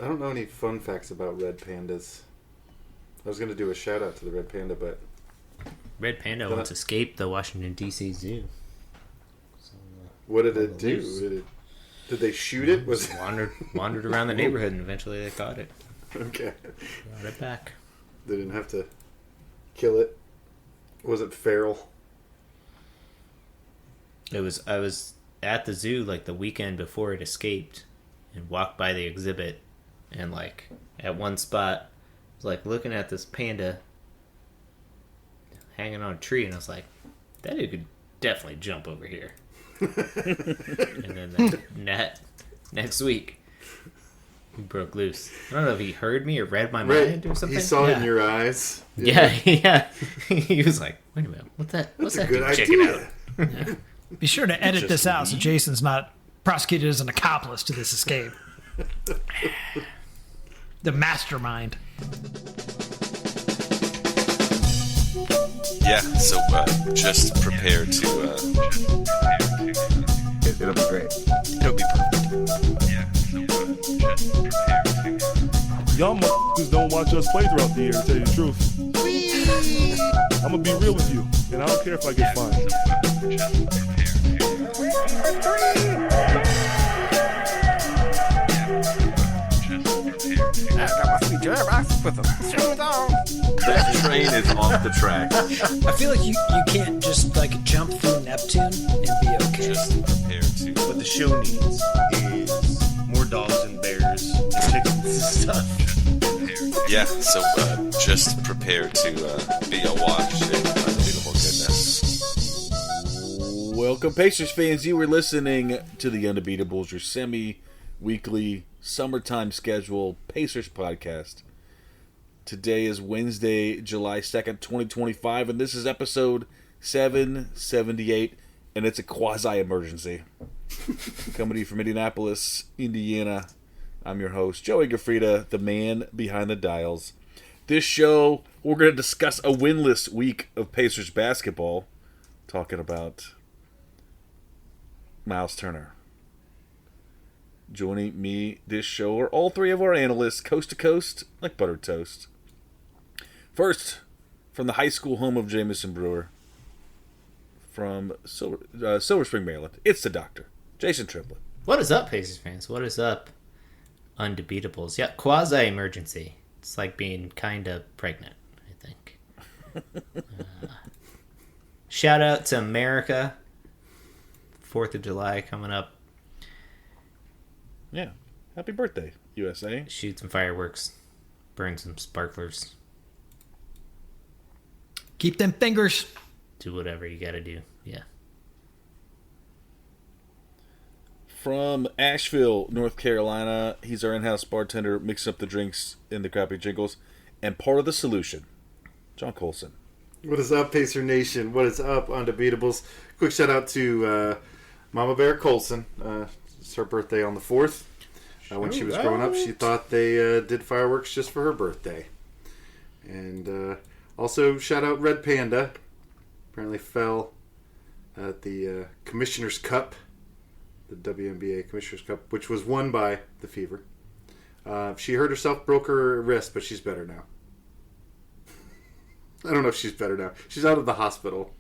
I don't know any fun facts about red pandas. I was going to do a shout out to the red panda, but Red Panda once escaped the Washington, D.C. zoo. So, what did it do? Did they shoot it? Was it wandered around the neighborhood, and eventually they caught it. Okay. Brought it back. They didn't have to kill it. Was it feral? I was at the zoo like the weekend before it escaped, and walked by the exhibit, and like at one spot, I was like looking at this panda hanging on a tree, and I was like, that dude could definitely jump over here. And then next week, he broke loose. I don't know if he heard me or read my mind or something. He saw it in your eyes. Yeah. He was like, wait a minute, what's that? What's that? Good Check it idea. out. Yeah. Be sure to edit this out so Jason's not prosecuted as an accomplice to this escape. The mastermind. Yeah, so just prepare to... It'll be great. It'll be perfect. Yeah, so just prepare to... Y'all motherfuckers don't watch us play throughout the year, to tell you the truth. I'm gonna be real with you, and I don't care if I get fined. That train is off the track. I feel like you can't just like jump through Neptune and be okay. Just prepare to... What the show needs is more dogs and bears and chickens and stuff. Yeah, so just prepare to be awash in unbeatable goodness. Welcome, Pacers fans. You were listening to the Undebeatables, your semi-weekly summertime schedule Pacers podcast. Today is Wednesday, July 2nd, 2025, and this is episode 778, and it's a quasi-emergency. Coming to you from Indianapolis, Indiana. I'm your host, Joey Gaffrida, the man behind the dials. This show, we're going to discuss a winless week of Pacers basketball, talking about Myles Turner. Joining me this show are all three of our analysts, coast to coast, like buttered toast. First, from the high school home of Jamison Brewer, from Silver Spring, Maryland, it's the doctor, Jason Triplett. What is up, Pacers fans? What is up, Undebeatables? Yeah, quasi-emergency. It's like being kind of pregnant, I think. Shout out to America. 4th of July coming up. Yeah. Happy birthday, USA. Shoot some fireworks. Burn some sparklers. Keep them fingers. Do whatever you gotta do. Yeah. From Asheville, North Carolina, he's our in-house bartender, mixing up the drinks in the crappy jingles, and part of the solution, John Colson. What is up, Pacer Nation? What is up, Undebeatables? Quick shout out to Mama Bear Colson. It's her birthday on the 4th. When she was growing up, she thought they did fireworks just for her birthday. And also, shout out Red Panda. Apparently fell at the Commissioner's Cup, the WNBA Commissioner's Cup, which was won by the Fever. She hurt herself, broke her wrist, but she's better now. I don't know if she's better now. She's out of the hospital.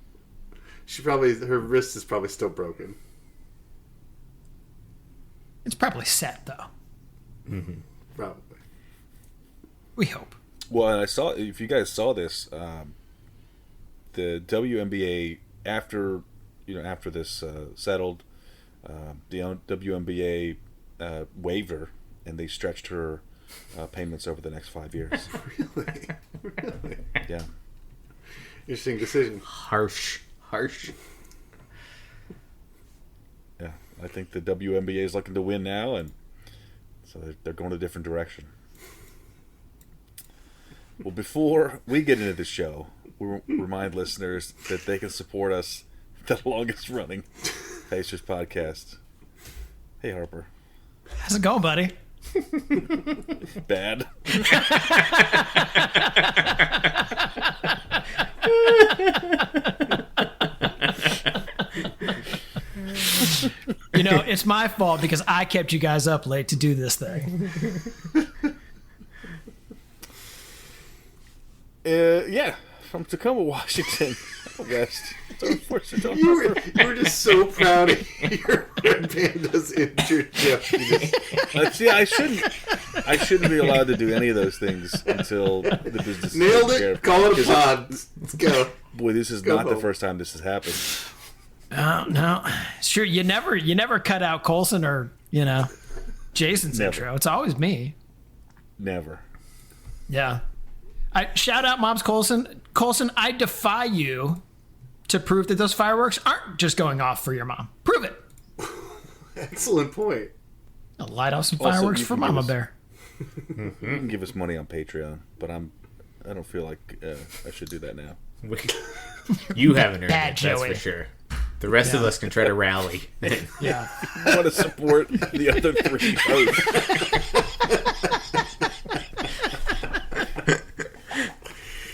Her wrist is probably still broken. It's probably set, though. Mm-hmm. Probably. We hope. Well, and I saw, if you guys saw this, the WNBA, after this settled, the WNBA waived her, and they stretched her payments over the next 5 years. Really? Really? Yeah. Interesting decision. Harsh. Yeah, I think the WNBA is looking to win now, and so they're going a different direction. Well, before we get into the show, we remind listeners that they can support us, the longest running Pacers podcast. Hey, Harper. How's it going, buddy? Bad. You know, it's my fault because I kept you guys up late to do this thing. Yeah, from Tacoma, Washington. West. You were just so proud of your Red Panda's injured Jeff. See, I shouldn't be allowed to do any of those things until the business nailed is it. Call it a pod. Let's go. Boy, this is not the first time this has happened. No, sure. You never cut out Colson or Jason's intro. It's always me. Never. Yeah. I shout out Mom's Colson. Colson, I defy you to prove that those fireworks aren't just going off for your mom. Prove it. Excellent point. I'll light off some fireworks for Mama Bear. You can give us money on Patreon, but I don't feel like I should do that now. You haven't earned Bad it, that's Joey. for sure. The rest of us can try to rally. Yeah. I want to support the other three hosts.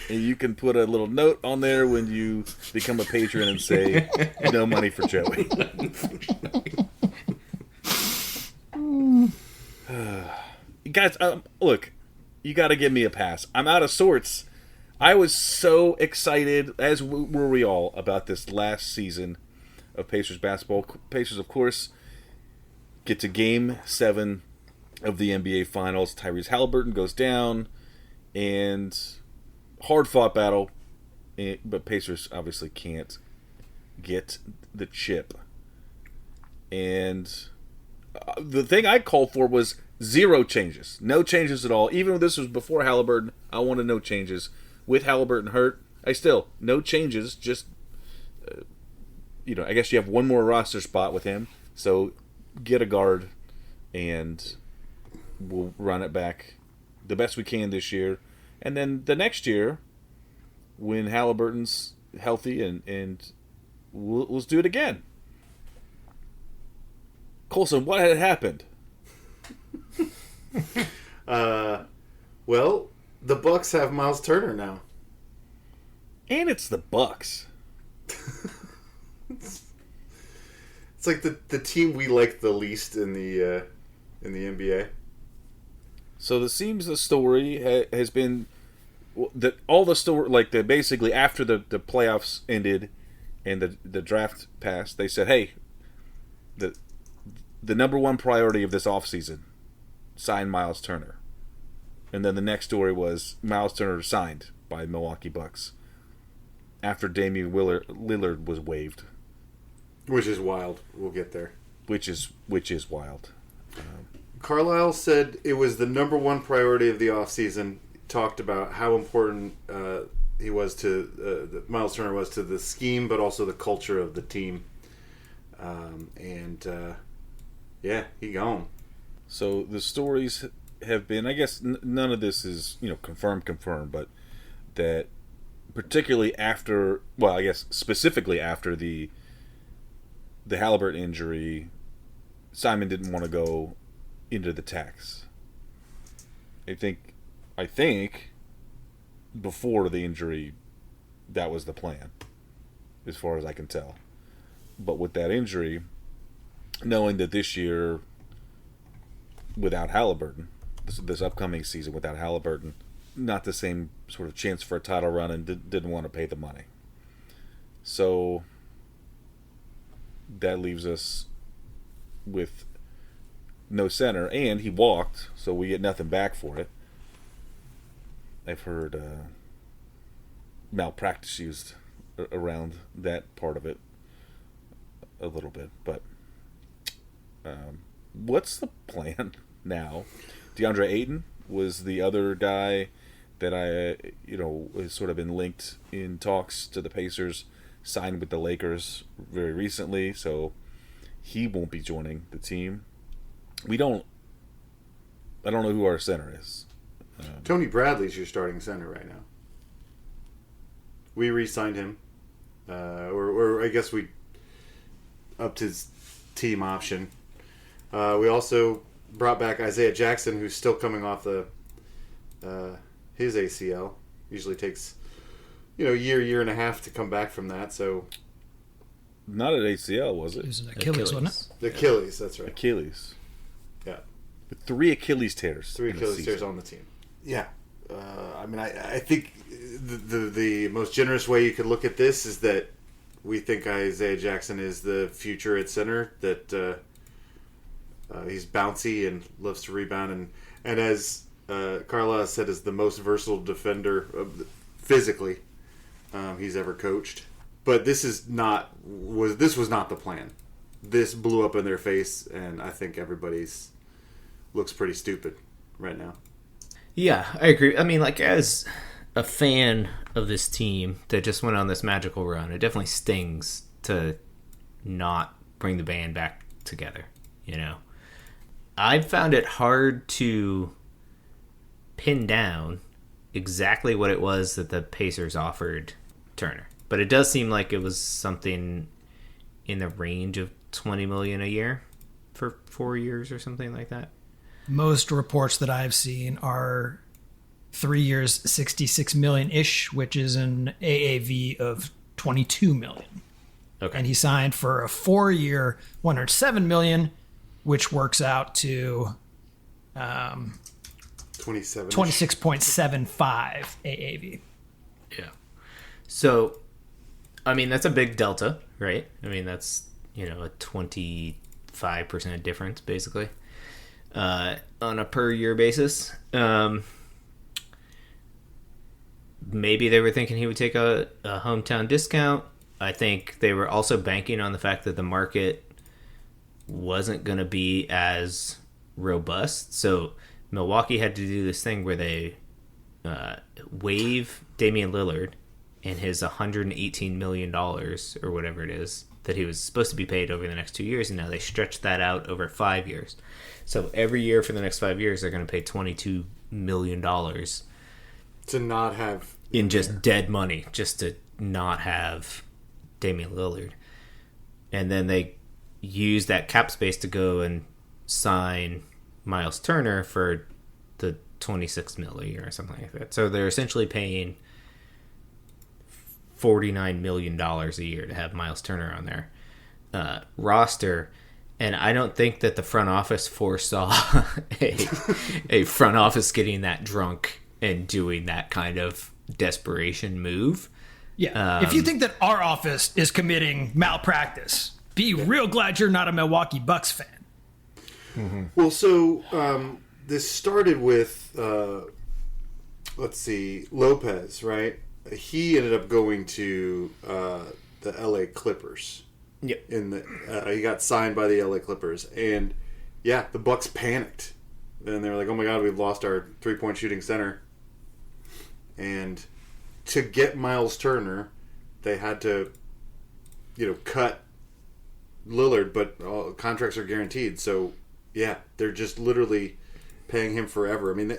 And you can put a little note on there when you become a patron and say, no money for Joey. Guys, look, you got to give me a pass. I'm out of sorts. I was so excited, as were we all, about this last season of Pacers basketball. Pacers, of course, get to Game 7 of the NBA Finals. Tyrese Halliburton goes down, and hard-fought battle, but Pacers obviously can't get the chip. And the thing I called for was 0 changes. No changes at all. Even if this was before Halliburton, I wanted no changes. With Halliburton hurt, no changes. Just, I guess you have one more roster spot with him. So get a guard, and we'll run it back the best we can this year. And then the next year, when Halliburton's healthy, and let's do it again. Colson, what had happened? Well, the Bucks have Myles Turner now. And it's the Bucks. It's like the team we like the least in the NBA. So it seems the story has been that all the story, basically after the playoffs ended and the draft passed, they said, hey, the number one priority of this offseason, sign Myles Turner. And then the next story was Myles Turner signed by Milwaukie Bucks after Damian Lillard was waived. Which is wild. We'll get there. Which is wild. Carlisle said it was the number one priority of the offseason. Talked about how important he was to Myles Turner was to the scheme, but also the culture of the team. He gone. So the stories have been, I guess none of this is confirmed, but that particularly after, well, I guess specifically after the Halliburton injury, Simon didn't want to go into the tax. I think before the injury, that was the plan, as far as I can tell. But with that injury, knowing that this year, without Halliburton, this upcoming season without Halliburton, not the same sort of chance for a title run, and didn't want to pay the money. So that leaves us with no center, and he walked, so we get nothing back for it. I've heard malpractice used around that part of it a little bit, but what's the plan now? DeAndre Ayton was the other guy that has sort of been linked in talks to the Pacers, signed with the Lakers very recently, so he won't be joining the team. I don't know who our center is. Tony Bradley's your starting center right now. We re-signed him, or I guess we upped his team option. We also brought back Isaiah Jackson, who's still coming off his ACL. Usually takes year and a half to come back from that. So not an ACL, was it? It was an Achilles, wasn't it? The Achilles, that's right. Achilles. Yeah. 3 Achilles tears. 3 Achilles tears on the team. Yeah. I think the most generous way you could look at this is that we think Isaiah Jackson is the future at center, that he's bouncy and loves to rebound, and as Carla said, is the most versatile defender physically he's ever coached. But this was not the plan. This blew up in their face, and I think everybody's looks pretty stupid right now. Yeah, I agree. I mean, like, as a fan of this team that just went on this magical run, it definitely stings to not bring the band back together, you know? I found it hard to pin down exactly what it was that the Pacers offered Turner. But it does seem like it was something in the range of $20 million a year for 4 years or something like that. Most reports that I've seen are 3 years, $66 million-ish, which is an AAV of $22 million. Okay. And he signed for a 4-year, $107 million, which works out to 26.75 AAV. Yeah. So, I mean, that's a big delta, right? I mean, that's, you know, a 25% difference, basically, on a per-year basis. Maybe they were thinking he would take a hometown discount. I think they were also banking on the fact that the market wasn't going to be as robust. So Milwaukee had to do this thing where they waive Damian Lillard and his $118 million or whatever it is that he was supposed to be paid over the next 2 years, and now they stretched that out over 5 years. So every year for the next 5 years, they're going to pay $22 million to not have in just dead money, just to not have Damian Lillard. And then they use that cap space to go and sign Myles Turner for the $26 million a year or something like that. So they're essentially paying $49 million a year to have Myles Turner on their roster. And I don't think that the front office foresaw a front office getting that drunk and doing that kind of desperation move. Yeah. If you think that our office is committing malpractice, be real glad you're not a Milwaukee Bucks fan. Mm-hmm. Well, so this started with, Lopez, right? He ended up going to the LA Clippers. Yep. He got signed by the LA Clippers, and yeah, the Bucks panicked, and they were like, "Oh my God, we've lost our 3-point shooting center." And to get Myles Turner, they had to, cut Lillard, but contracts are guaranteed. So yeah, they're just literally paying him forever. I mean,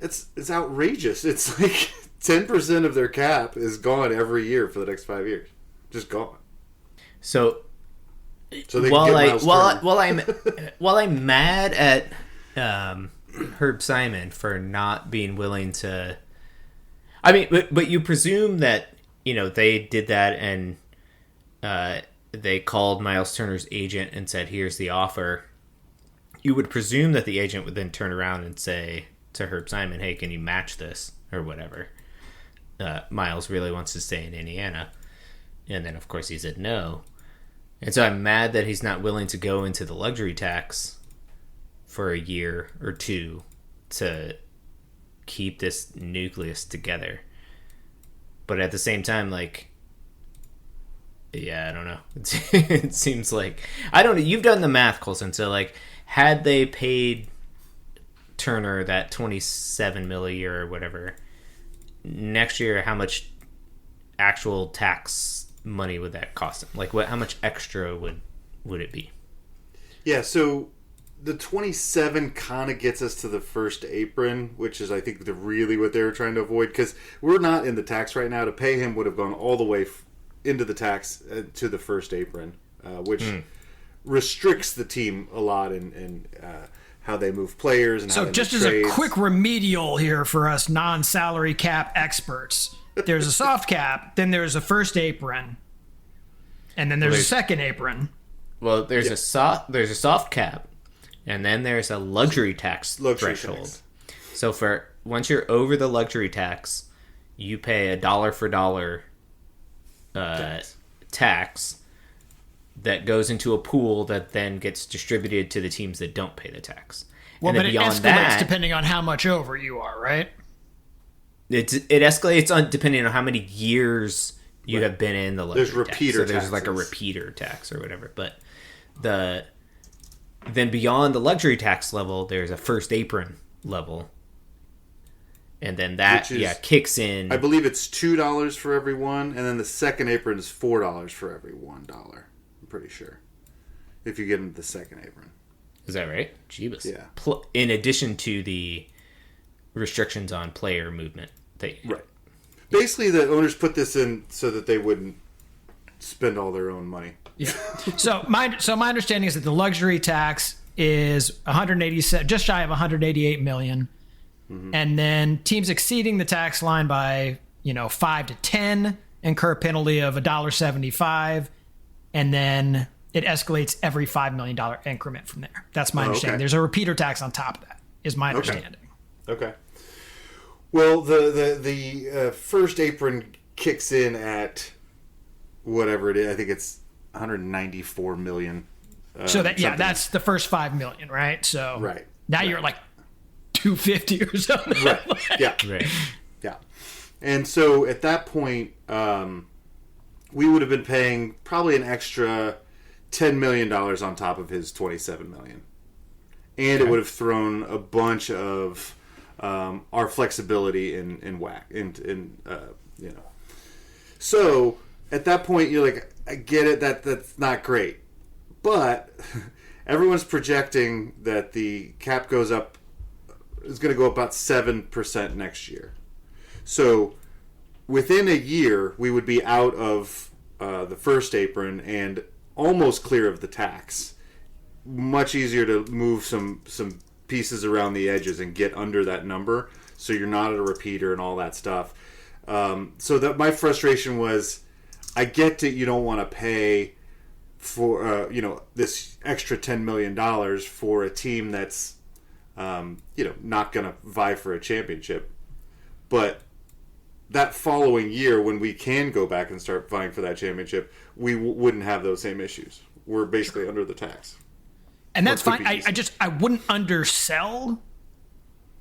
it's outrageous. It's like 10% of their cap is gone every year for the next 5 years, just gone. So they while I'm mad at Herb Simon for not being willing to, I mean, but you presume that they did that and they called Myles Turner's agent and said, "Here's the offer." You would presume that the agent would then turn around and say to Herb Simon, "Hey, can you match this?" or whatever. Myles really wants to stay in Indiana. And then, of course, he said no. And so I'm mad that he's not willing to go into the luxury tax for a year or two to keep this nucleus together. But at the same time, like, yeah, I don't know. It seems like, I don't know. You've done the math, Colson. So, like, had they paid Turner that $27 million a year or whatever, next year, how much actual tax money would that cost him? Like, how much extra would it be? Yeah, so the 27 kind of gets us to the first apron, which is, I think, really what they were trying to avoid, because we're not in the tax right now. To pay him would have gone all the way into the tax to the first apron, which restricts the team a lot in how they move players and how they just make as trades. A quick remedial here for us non-salary cap experts, there's a soft cap, then there's a first apron, and then there's a second apron. Well, there's a soft cap, and then there's a luxury tax threshold. So once you're over the luxury tax, you pay a dollar for dollar tax that goes into a pool that then gets distributed to the teams that don't pay the tax. Well, and but it escalates depending on how much over you are, right? It escalates on depending on how many years you have been in the luxury There's repeater tax. So there's like a repeater tax or whatever. But then beyond the luxury tax level, there's a first apron level. And then that kicks in. I believe it's $2 for every one, and then the second apron is $4 for every $1. I'm pretty sure. If you get into the second apron. Is that right? Jeebus. Yeah. In addition to the restrictions on player movement. Right. Basically, the owners put this in so that they wouldn't spend all their own money. Yeah. So my understanding is that the luxury tax is 187, just shy of 188 million. Mm-hmm. And then teams exceeding the tax line by 5 to 10 incur a penalty of $1.75, and then it escalates every $5 million increment from there. That's my understanding. Okay. There's a repeater tax on top of that, is my understanding. Okay. Well, the first apron kicks in at whatever it is. I think it's 194 million. So that's the first 5 million, right? So now you're like 250 or something. Right. Yeah. Right. Yeah. And so at that point, we would have been paying probably an extra $10 million on top of his $27 million, and it would have thrown a bunch of our flexibility in whack. So at that point, you're like, I get it. That's not great, but everyone's projecting that the cap goes up. Is going to go up about 7% next year. So within a year, we would be out of the first apron and almost clear of the tax. Much easier to move some pieces around the edges and get under that number, so you're not at a repeater and all that stuff. So that my frustration was, I get that you don't want to pay for this extra $10 million for a team that's not going to vie for a championship. But that following year, when we can go back and start vying for that championship, we wouldn't have those same issues. We're basically under the tax. And that's fine. I wouldn't undersell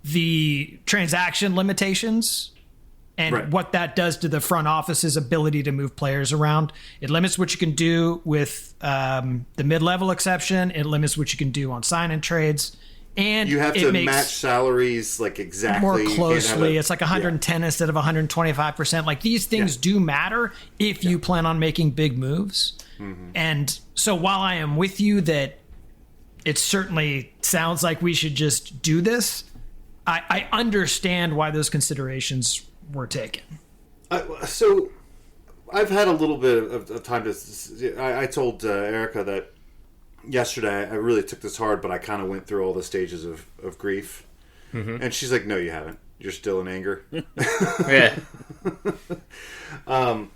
the transaction limitations and what that does to the front office's ability to move players around. It limits what you can do with the mid-level exception. It limits what you can do on sign-in trades. And you have to match salaries like exactly more closely. It's like 110 instead of 125%. Like these things do matter if you plan on making big moves. Mm-hmm. And so while I am with you that it certainly sounds like we should just do this, I understand why those considerations were taken. So I've had a little bit of time to. I told Erica that yesterday I really took this hard, but I kind of went through all the stages of grief. Mm-hmm. And she's like, no, you haven't. You're still in anger. Yeah. I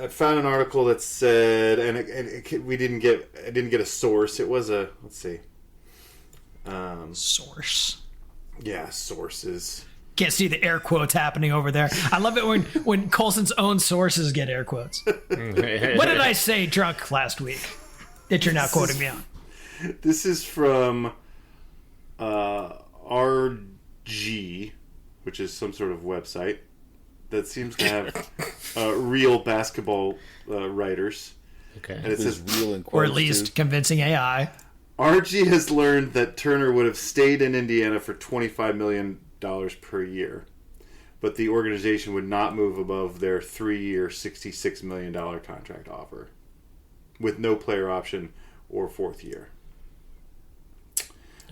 found an article that said, and I didn't get a source. It was a, let's see. Source. Yeah, sources. Can't see the air quotes happening over there. I love it when Colson's own sources get air quotes. What did I say drunk last week that you're now quoting me on? This is from RG, which is some sort of website that seems to have real basketball writers. Okay. And it says real in or at least convincing AI. RG has learned that Turner would have stayed in Indiana for $25 million per year, but the organization would not move above their 3-year, $66 million contract offer, with no player option or fourth year.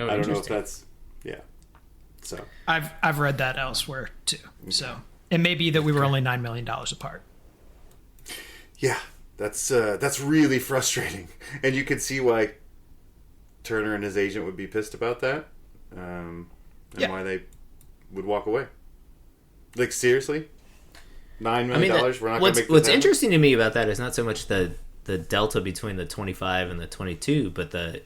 Oh, I don't know if that's So I've read that elsewhere too. So it may be that we were only $9 million apart. Yeah, that's really frustrating, and you can see why Turner and his agent would be pissed about that, and why they would walk away. Like, seriously? $9 million? We're not going to make this What's happen? interesting to me about that is not so much the delta between the 25 and the 22, but the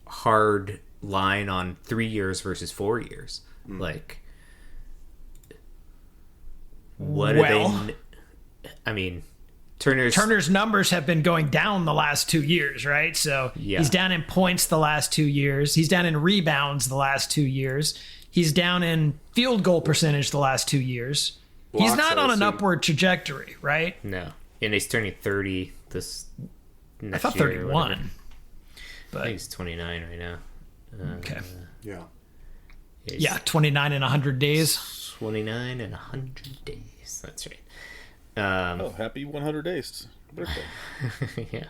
hard line on 3 years versus 4 years. Like, What are they? I mean, Turner's numbers have been going down the last 2 years, right? So he's down in points the last 2 years. He's down in rebounds the last 2 years. He's down in field goal percentage the last 2 years. He's not on an upward trajectory, right? No. And he's turning 30 this next I thought year. 31. But I think he's 29 right now. Okay. Yeah. Yeah, 29 in 100 days. 29 in 100 days. That's right. Happy 100 days birthday. Yeah.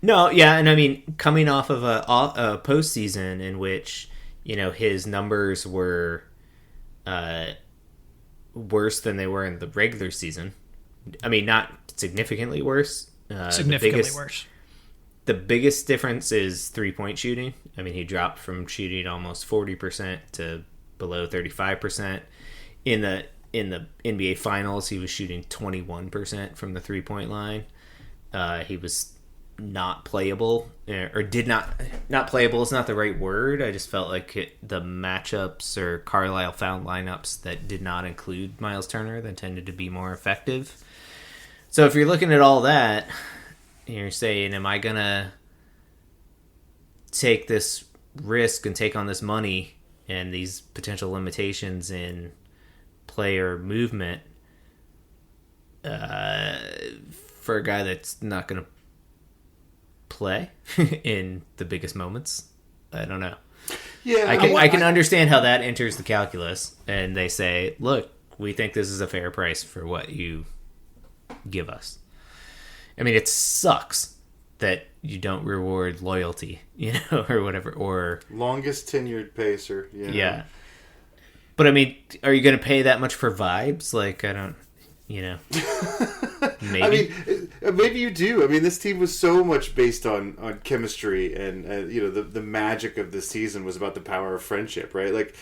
No, yeah, and I mean, coming off of a postseason in which, his numbers were worse than they were in the regular season. I mean, not significantly worse. Significantly worse. The biggest difference is 3-point shooting. I mean, he dropped from shooting almost 40% to below 35%. In the NBA Finals, he was shooting 21% from the 3-point line. He was not playable, or not playable is not the right word. I just felt like the matchups or Carlisle found lineups that did not include Myles Turner that tended to be more effective. So if you're looking at all that, you're saying, am I going to take this risk and take on this money and these potential limitations in player movement for a guy that's not going to play in the biggest moments? I don't know. Yeah, I can understand how that enters the calculus, and they say, look, we think this is a fair price for what you give us. I mean, it sucks that you don't reward loyalty, or whatever, or longest tenured pacer. Yeah. But I mean, are you going to pay that much for vibes? Like, I don't, maybe. I mean, maybe you do. I mean, this team was so much based on chemistry, and the magic of this season was about the power of friendship, right? Like,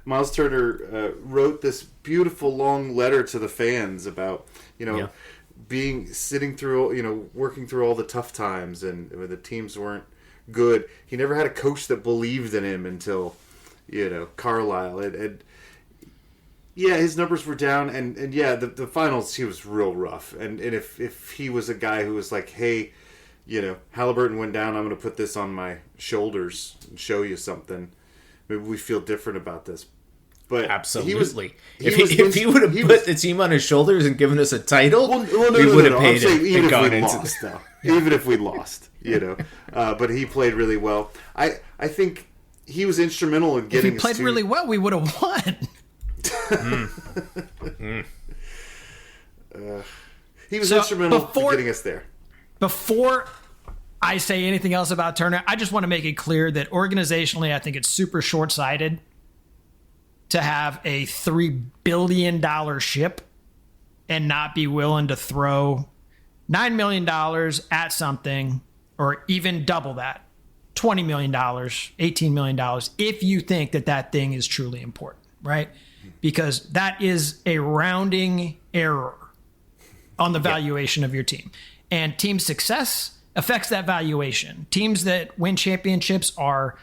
Myles Turner wrote this beautiful long letter to the fans about, sitting through, working through all the tough times, and when the teams weren't good. He never had a coach that believed in him until, Carlisle. And his numbers were down, and the finals, he was real rough. And if he was a guy who was like, hey, Halliburton went down, I'm going to put this on my shoulders and show you something, maybe we feel different about this. But absolutely, if he would have put the team on his shoulders and given us a title, we would have paid him. Even if we lost, but he played really well. I think he was instrumental in getting. If he played really well, we would have won. He was instrumental in getting us there. Before I say anything else about Turner, I just want to make it clear that organizationally, I think it's super short-sighted to have a $3 billion ship and not be willing to throw $9 million at something, or even double that, $20 million, $18 million, if you think that thing is truly important, right? Because that is a rounding error on the valuation of your team. And team success affects that valuation. Teams that win championships are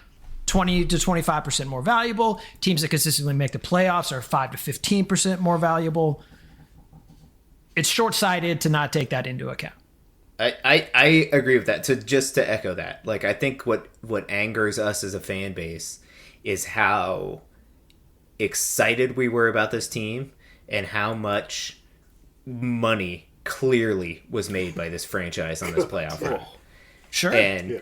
20 to 25% more valuable. Teams that consistently make the playoffs are 5 to 15% more valuable. It's short-sighted to not take that into account. I agree with that. Just to echo that, like, I think what angers us as a fan base is how excited we were about this team and how much money clearly was made by this franchise on this playoff run. Sure. And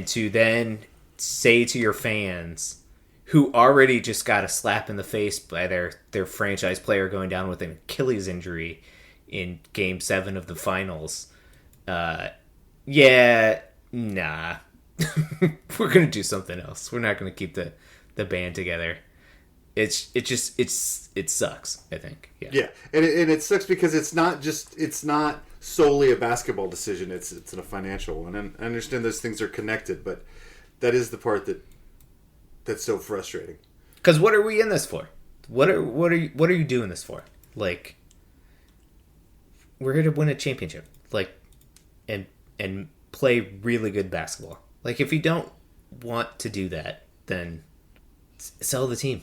to then say to your fans, who already just got a slap in the face by their franchise player going down with an Achilles injury in Game 7 of the finals, nah, we're gonna do something else. We're not gonna keep the band together. It sucks, I think. Yeah, and it sucks because it's not solely a basketball decision. It's a financial one, and I understand those things are connected, but that is the part that's so frustrating. Because what are we in this for? What are you doing this for? Like, we're here to win a championship, like, and play really good basketball. Like, if you don't want to do that, then sell the team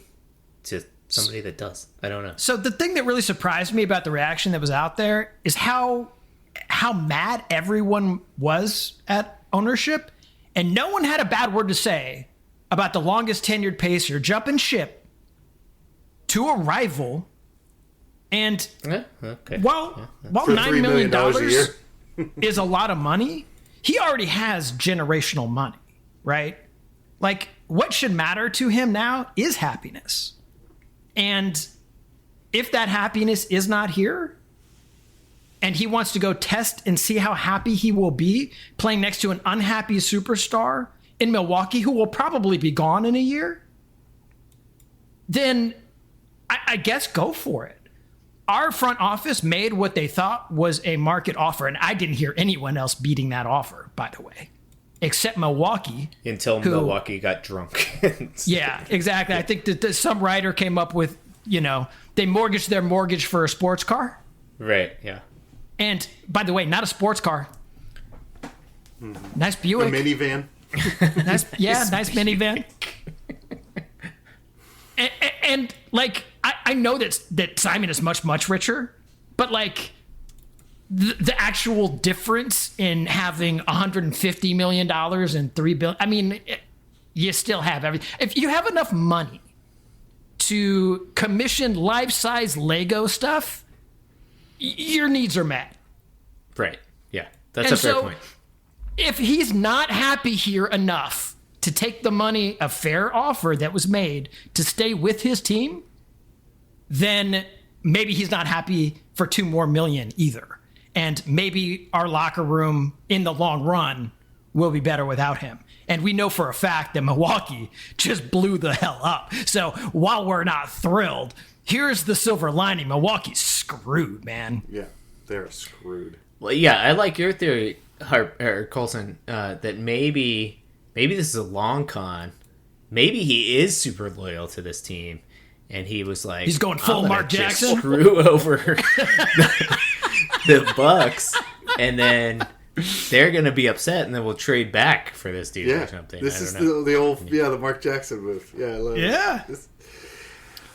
to somebody that does. I don't know. So the thing that really surprised me about the reaction that was out there is how mad everyone was at ownership, and no one had a bad word to say about the longest tenured Pacer jumping ship to a rival. And while $9 million a year is a lot of money, he already has generational money, right? Like, what should matter to him now is happiness. And if that happiness is not here, and he wants to go test and see how happy he will be playing next to an unhappy superstar in Milwaukee who will probably be gone in a year, then I guess go for it. Our front office made what they thought was a market offer, and I didn't hear anyone else beating that offer, by the way, except Milwaukee. Until Milwaukee got drunk. Yeah, exactly. I think that some writer came up with, they mortgaged their mortgage for a sports car. Right, yeah. And, by the way, not a sports car. Nice Buick. A minivan. Nice minivan. And like, I know that Simon is much, much richer, but like the actual difference in having $150 million and $3 billion, I mean, you still have everything. If you have enough money to commission life-size Lego stuff, your needs are met. Right. Yeah. That's a fair point. If he's not happy here enough to take the money, a fair offer that was made to stay with his team, then maybe he's not happy for $2 more million either. And maybe our locker room in the long run will be better without him. And we know for a fact that Milwaukee just blew the hell up. So while we're not thrilled, here's the silver lining. Milwaukee's screwed, man. Yeah, they're screwed. Well, yeah, I like your theory, Colson, that maybe this is a long con. Maybe he is super loyal to this team, and he was like, he's going full Mark Jackson, screw over the Bucks, and then they're gonna be upset, and then we'll trade back for this dude or something. This is the old the Mark Jackson move. Yeah, I love it.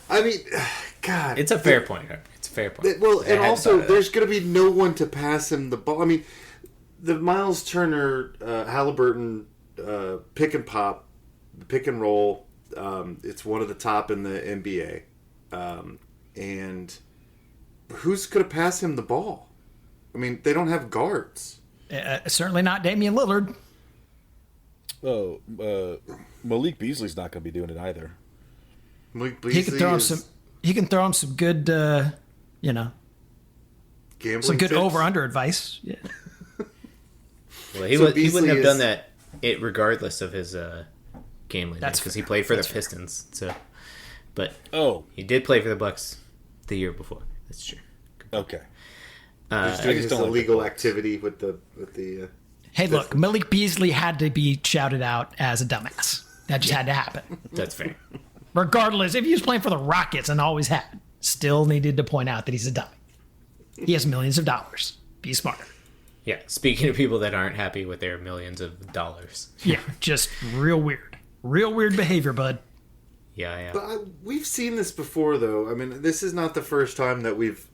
I mean, God, it's a fair point. It's a fair point. Well, and also there's going to be no one to pass him the ball. I mean, the Myles Turner, Halliburton pick and pop, pick and roll. It's one of the top in the NBA, and who's going to pass him the ball? I mean, they don't have guards. Certainly not Damian Lillard. Oh, Malik Beasley's not going to be doing it either. Malik Beasley he can throw him some good, gambling some good tips? over/under advice. Yeah. Well, he wouldn't have done that regardless of his gambling. That's because he played for the Pistons. So, but he did play for the Bucks the year before. That's true. Okay. He's doing his illegal activity with the. Hey, look, Malik Beasley had to be shouted out as a dumbass. That just had to happen. That's fair. Regardless, if he was playing for the Rockets and always had, still needed to point out that he's a dummy. He has millions of dollars. Be smarter. Yeah, speaking of people that aren't happy with their millions of dollars. Yeah, just real weird. Real weird behavior, bud. Yeah. But we've seen this before, though. I mean, this is not the first time that we've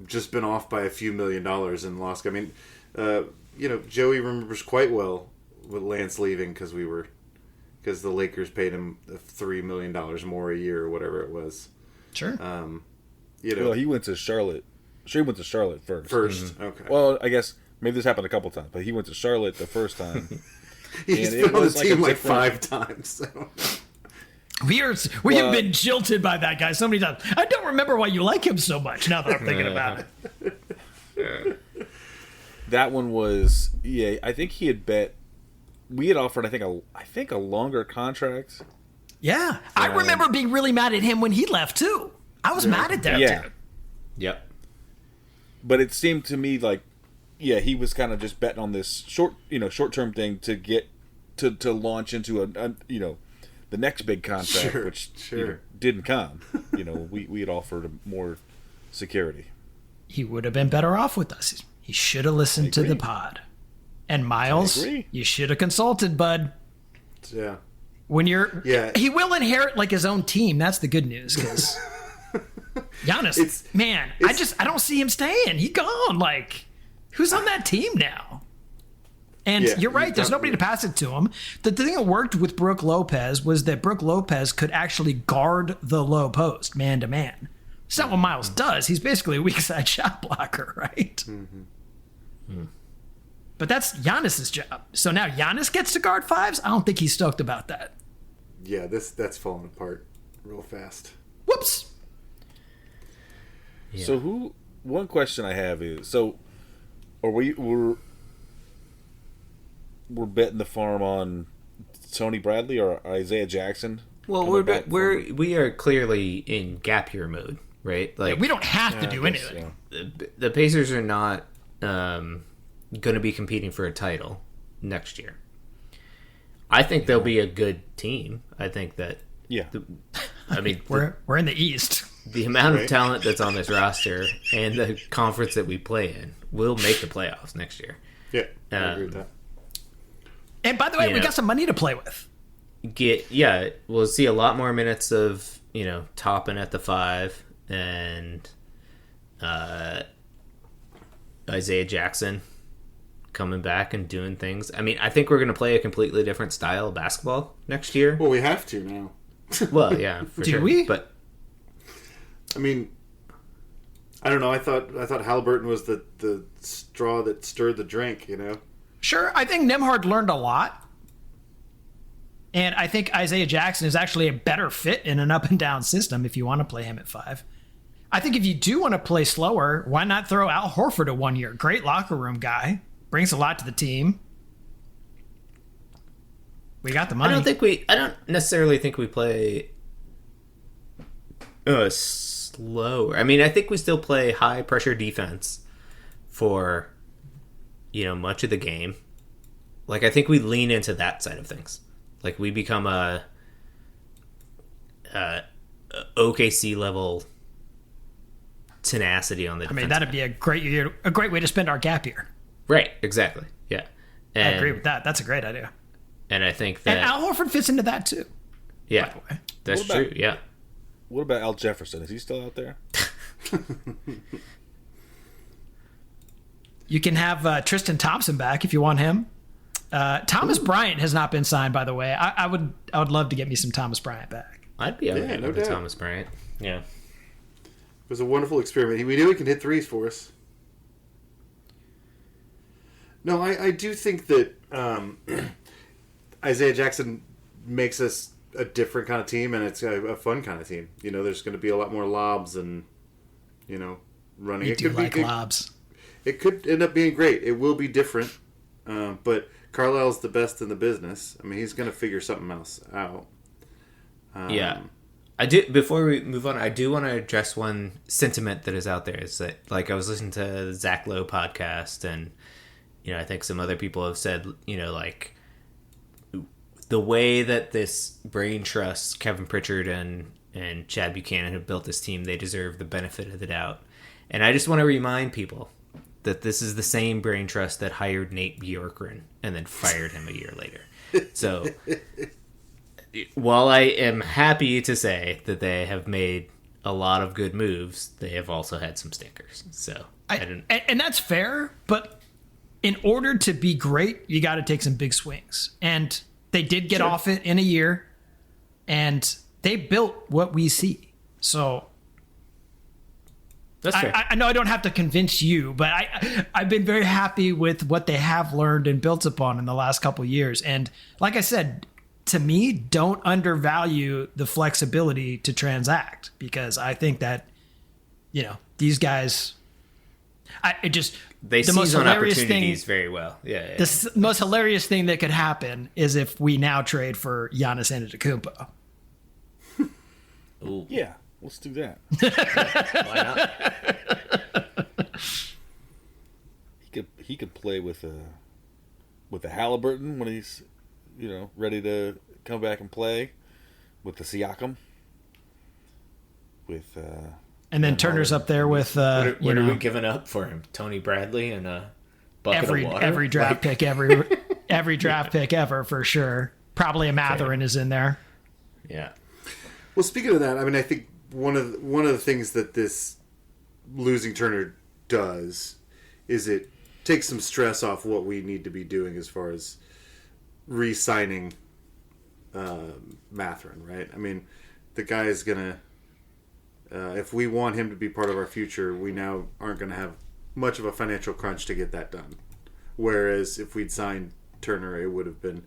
just been off by a few $1 million and lost. I mean, Joey remembers quite well with Lance leaving because the Lakers paid him $3 million more a year or whatever it was. Sure. Well, he went to Charlotte. Sure, he went to Charlotte first. Mm-hmm. Okay. Well, I guess maybe this happened a couple times, but he went to Charlotte the first time. He's been on the team like 5 times. So. We have been jilted by that guy so many times. I don't remember why you like him so much now that I'm thinking about it. That one was, I think he had bet. We had offered, I think a longer contract. Yeah, I remember being really mad at him when he left too. I was mad at that dude. Yep. But it seemed to me like, he was kind of just betting on this short-term thing to get to launch into the next big contract, which didn't come. We had offered more security. He would have been better off with us. He should have listened to the pod. And Myles, you should have consulted, bud. Yeah. When you're, Yeah. he will inherit like his own team. That's the good news, because Giannis, I don't see him staying. He gone. Like, who's on that team now? And you're right. There's nobody to pass it to him. The thing that worked with Brook Lopez was that Brook Lopez could actually guard the low post, man to man. It's not what Myles does. He's basically a weak side shot blocker, right? But that's Giannis's job. So now Giannis gets to guard fives. I don't think he's stoked about that. Yeah, that's falling apart real fast. Whoops. Yeah. So one question I have is, so we're betting the farm on Tony Bradley or Isaiah Jackson? Well, we are clearly in gap year mode, right? Like, we don't have to do anything. The Pacers are not going to be competing for a title next year. I think they'll be a good team. I think that. Yeah. We're in the East. The amount of talent that's on this roster and the conference that we play in will make the playoffs next year. Yeah, I agree with that. And by the way, we got some money to play with. We'll see a lot more minutes of, Toppin at the 5 and Isaiah Jackson coming back and doing things. I mean, I think we're going to play a completely different style of basketball next year. Well, we have to now. Well, yeah, for sure. Do we? But I mean, I don't know. I thought Halliburton was the straw that stirred the drink. Sure, I think Nembhard learned a lot. And I think Isaiah Jackson is actually a better fit in an up and down system if you want to play him at 5. I think if you do want to play slower, why not throw Al Horford a 1 year? Great locker room guy. Brings a lot to the team. We got the money. I don't necessarily think we play slower. I mean, I think we still play high pressure defense for much of the game. Like, I think we lean into that side of things. Like, we become a OKC level tenacity on the defense. I mean, that'd be a great way to spend our gap year. Right, exactly. Yeah. I agree with that. That's a great idea. And I think that... And Al Horford fits into that, too. Yeah, that's true, yeah. What about Al Jefferson? Is he still out there? You can have Tristan Thompson back if you want him. Thomas Bryant has not been signed, by the way. I would love to get me some Thomas Bryant back. I'd be okay with Thomas Bryant. Yeah. It was a wonderful experiment. We knew he could hit threes for us. No, I do think that Isaiah Jackson makes us a different kind of team, and it's a fun kind of team. There's going to be a lot more lobs and, running. You do like lobs. It could end up being great. It will be different, but Carlisle's the best in the business. I mean, he's going to figure something else out. Yeah. I do. Before we move on, I do want to address one sentiment that is out there. Is that, like, I was listening to the Zach Lowe podcast, and I think some other people have said, like, the way that this brain trust, Kevin Pritchard and Chad Buchanan have built this team, they deserve the benefit of the doubt. And I just want to remind people that this is the same brain trust that hired Nate Bjorkgren and then fired him a year later. So while I am happy to say that they have made a lot of good moves, they have also had some stinkers. So and that's fair, but in order to be great, you got to take some big swings. And they did get off it in a year, and they built what we see. So that's fair. I know I don't have to convince you, but I've been very happy with what they have learned and built upon in the last couple of years. And like I said, to me, don't undervalue the flexibility to transact, because I think that, these guys, they seize on opportunities very well. Yeah. The most hilarious thing that could happen is if we now trade for Giannis Antetokounmpo. Ooh. Yeah, let's do that. Why not? He could play with a Halliburton when he's ready to come back and play, with the Siakam, with and then Turner's up there with what are we giving up for him? Tony Bradley and a bucket of water? Every draft pick, every draft pick ever, for sure. Probably a Matherin is in there. Yeah. Well, speaking of that, I mean, I think one of the things that this losing Turner does is it takes some stress off what we need to be doing as far as re-signing Matherin, right? I mean, the guy is gonna. If we want him to be part of our future, we now aren't going to have much of a financial crunch to get that done. Whereas if we'd signed Turner, it would have been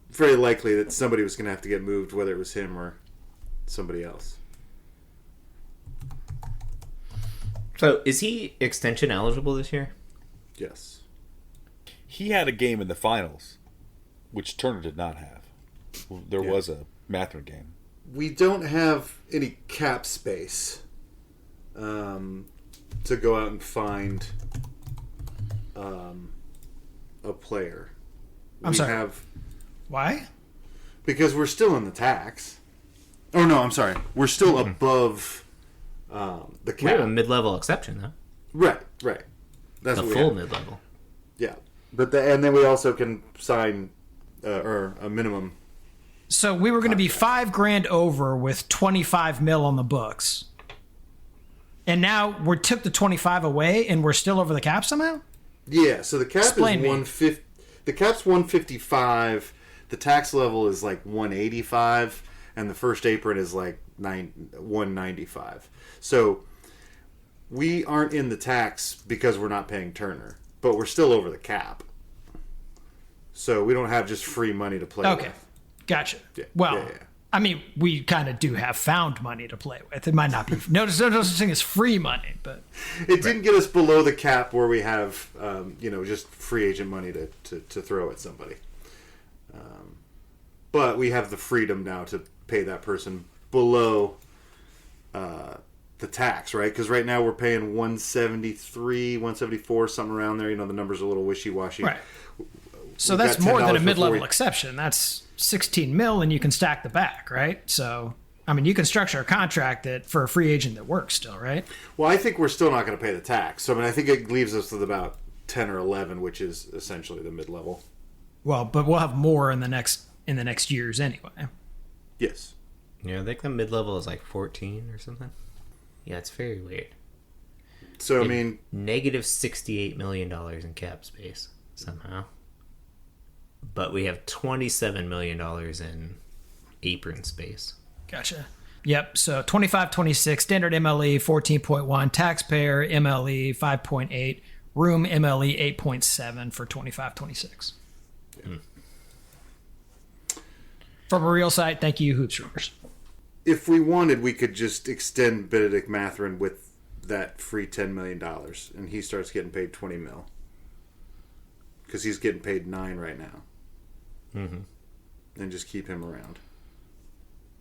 very likely that somebody was going to have to get moved, whether it was him or somebody else. So is he extension eligible this year? Yes. He had a game in the finals, which Turner did not have. There was a Matherin game. We don't have any cap space to go out and find a player. I'm sorry. Why? Because we're still in the tax. Oh, no, I'm sorry. We're still above the cap. We have a mid-level exception, though. Right. That's the what full mid-level. Yeah. And then we also can sign or a minimum. So we were going to be $5,000 over with 25 mil on the books. And now we took the 25 away and we're still over the cap somehow? Yeah, so the cap is 150. The cap's 155. The tax level is like 185 and the first apron is like 195. So we aren't in the tax because we're not paying Turner, but we're still over the cap. So we don't have just free money to play with. Gotcha. Yeah. Well, Yeah. I mean, we kind of do have found money to play with. It might not be no such thing as free money, but it didn't get us below the cap where we have, just free agent money to throw at somebody. But we have the freedom now to pay that person below the tax, right? Because right now we're paying 173, 174, something around there. The numbers are a little wishy-washy. right. So that's more than a mid-level exception. That's 16 mil, and you can stack the back, right? So, I mean, you can structure a contract for a free agent that works still, right? Well, I think we're still not going to pay the tax. So, I mean, I think it leaves us with about 10 or 11, which is essentially the mid-level. Well, but we'll have more in the next years anyway. Yes. Yeah, I think the mid-level is like 14 or something. Yeah, it's very weird. So, I mean... Negative $68 million in cap space, somehow. But we have $27 million in apron space. Gotcha. Yep. So 25-26, standard MLE 14.1, taxpayer MLE 5.8, room MLE 8.7 for 25-26. Yeah. From a real site, thank you, Hoops Rumors. If we wanted, we could just extend Benedict Matherin with that free $10 million, and he starts getting paid $20 million. Because he's getting paid $9 right now. Mm-hmm. And just keep him around.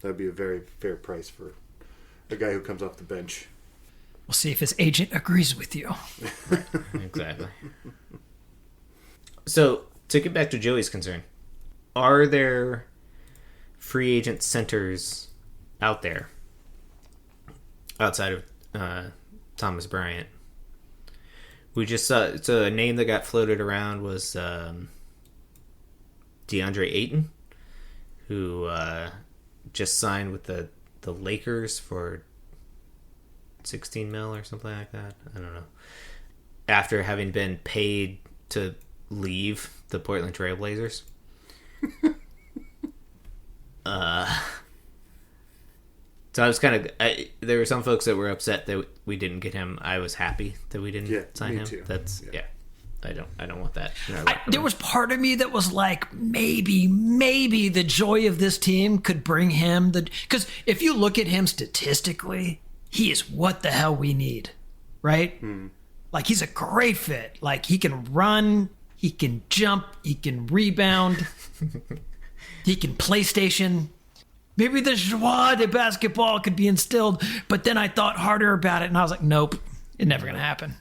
That'd be a very fair price for a guy who comes off the bench. We'll see if his agent agrees with you. Right. Exactly. So, to get back to Joey's concern, are there free agent centers out there outside of Thomas Bryant? We just saw, so a name that got floated around was DeAndre Ayton, who just signed with the Lakers for 16 mil or something like that. I don't know. After having been paid to leave the Portland Trail Blazers. So I was there were some folks that were upset that we didn't get him. I was happy that we didn't sign him. Too. That's I don't want that. There was part of me that was like, maybe the joy of this team could bring him because if you look at him statistically, he is what the hell we need, right? Like he's a great fit. Like he can run, he can jump, he can rebound, he can PlayStation. Maybe the joie de basketball could be instilled, but then I thought harder about it, and I was like, nope, it's never gonna happen.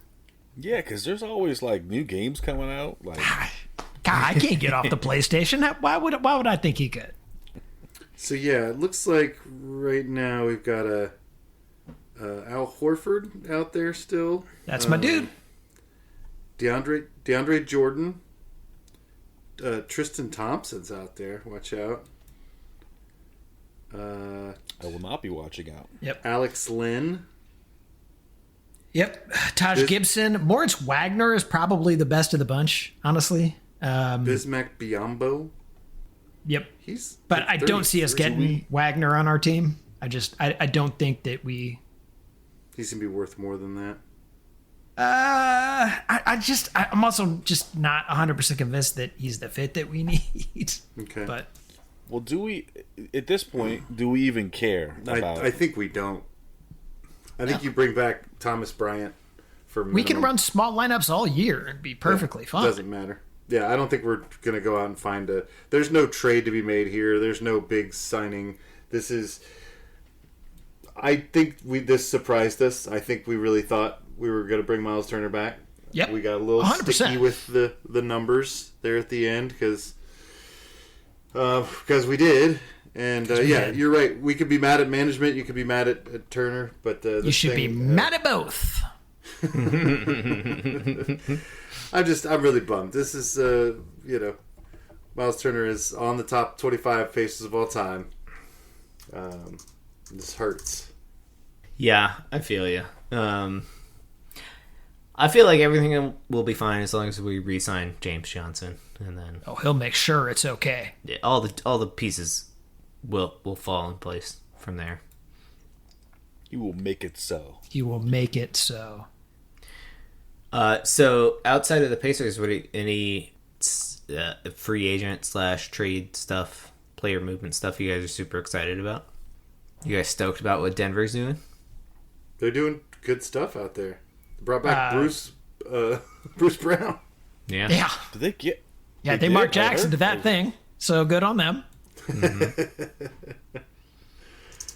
Yeah, because there's always like new games coming out. Like, God, I can't get off the PlayStation. Why would I think he could? So yeah, it looks like right now we've got a Al Horford out there still. That's my dude. DeAndre Jordan, Tristan Thompson's out there. Watch out. I will not be watching out. Yep. Alex Lynn. Yep. Taj Gibson. Moritz Wagner is probably the best of the bunch, honestly. Bismack Biyombo. Yep. But I don't see us getting Wagner on our team. I don't think that we... He's going to be worth more than that. I'm also just not 100% convinced that he's the fit that we need. Okay. But well, do we, at this point, do we even care about I think we don't. I think you bring back Thomas Bryant for minimum. We can run small lineups all year and be perfectly fine. Doesn't matter. Yeah, I don't think we're going to go out and find a... There's no trade to be made here. There's no big signing. This is... I think this surprised us. I think we really thought we were going to bring Myles Turner back. Yep. We got a little 100%. sticky with the numbers there at the end because we did. And yeah, you're right. We could be mad at management. You could be mad at Turner, but you should be mad at both. I'm really bummed. This is Myles Turner is on the top 25 faces of all time. This hurts. Yeah, I feel you. I feel like everything will be fine as long as we re-sign James Johnson, and then he'll make sure it's okay. All the pieces will fall in place from there. You will make it so. He will make it so. So outside of the Pacers, any free agent / trade stuff, player movement stuff you guys are super excited about? You guys stoked about what Denver's doing? They're doing good stuff out there. They brought back Bruce Brown. Yeah. Yeah. Did they get? Yeah, they marked Jackson to that thing. So good on them. Mm-hmm.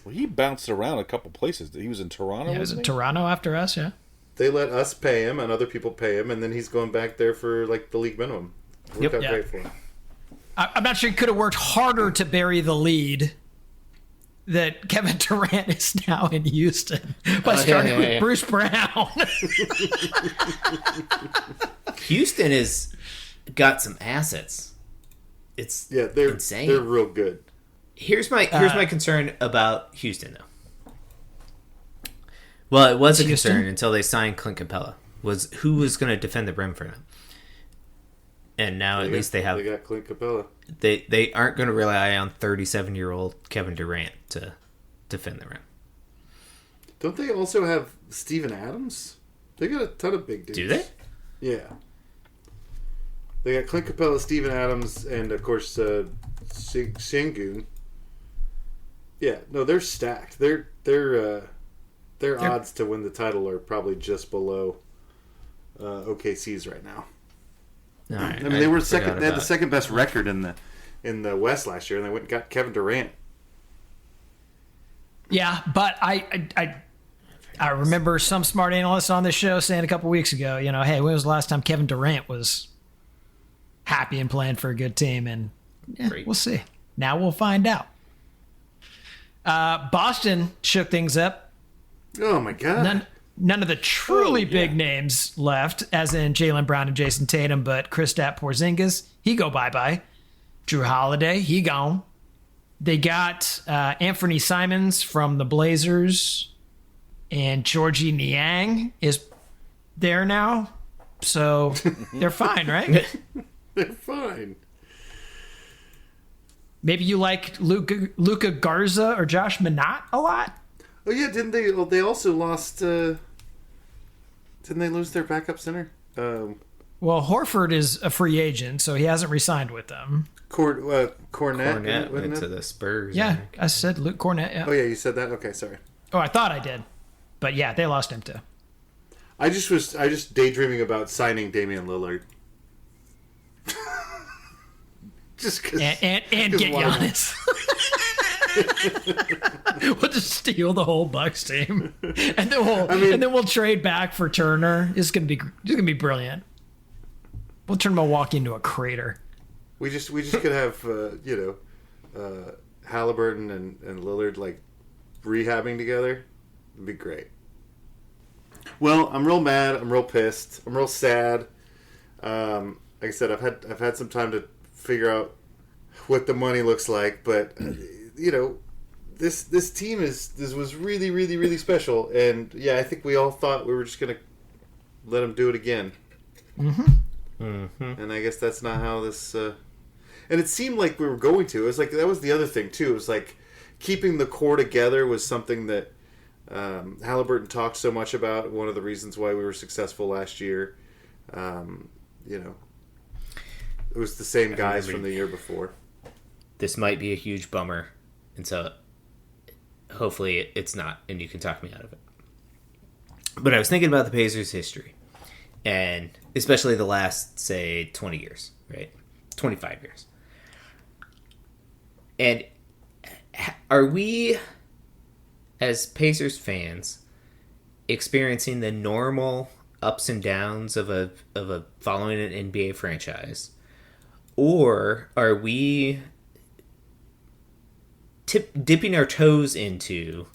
Well, he bounced around a couple places. He was in Toronto. Yeah, he was in Toronto after us. Yeah. They let us pay him, and other people pay him, and then he's going back there for like the league minimum. Worked out great for him. I'm not sure he could have worked harder to bury the lead that Kevin Durant is now in Houston by starting with Bruce Brown. Houston has got some assets. They're insane. They're real good. Here's my concern about Houston, though. Well, it was a concern until they signed Clint Capella. Was who was going to defend the rim for them? And now at least they got Clint Capella. They aren't going to rely on 37-year-old Kevin Durant to defend the rim. Don't they also have Steven Adams? They got a ton of big dudes. Do they? Yeah. They got Clint Capella, Steven Adams, and of course Sengun. Yeah, no, they're stacked. Their odds to win the title are probably just below OKC's right now. All right, I mean, they were second. They had the second best record in the West last year, and they went and got Kevin Durant. Yeah, but I remember some smart analysts on this show saying a couple weeks ago, hey, when was the last time Kevin Durant was happy and playing for a good team? And we'll see. Now we'll find out. Boston shook things up. Oh my God! None of the truly big names left, as in Jaylen Brown and Jason Tatum, but Kristaps Porzingis, he go bye-bye. Drew Holiday, he gone. They got Anthony Simons from the Blazers, and Georgie Niang is there now. So they're fine, right? They're fine. Maybe you like Luka Garza or Josh Minott a lot? Oh yeah, didn't they? They also lost. Didn't they lose their backup center? Well, Horford is a free agent, so he hasn't re-signed with them. Cornette went to the Spurs. Yeah, I said Luke Cornette. Yeah. Oh yeah, you said that. Okay, sorry. Oh, I thought I did, but yeah, they lost him too. I just daydreaming about signing Damian Lillard. Just cause, and get Giannis. We'll just steal the whole Bucks team, and then we'll trade back for Turner. It's gonna be brilliant. We'll turn Milwaukee into a crater. We just could have Halliburton and Lillard like rehabbing together. It'd be great. Well, I'm real mad. I'm real pissed. I'm real sad. Like I said, I've had some time to figure out what the money looks like. But this team was really, really, really special. And yeah, I think we all thought we were just gonna let them do it again. And I guess that's not how this. And it seemed like we were going to. It was like that was the other thing too. It was like keeping the core together was something that Halliburton talked so much about. One of the reasons why we were successful last year. It was the same guys from the year before. This might be a huge bummer, and so hopefully it's not, and you can talk me out of it. But I was thinking about the Pacers' history, and especially the last, say, 20 years, right? 25 years. And are we, as Pacers fans, experiencing the normal ups and downs of a following an NBA franchise, or are we dipping our toes into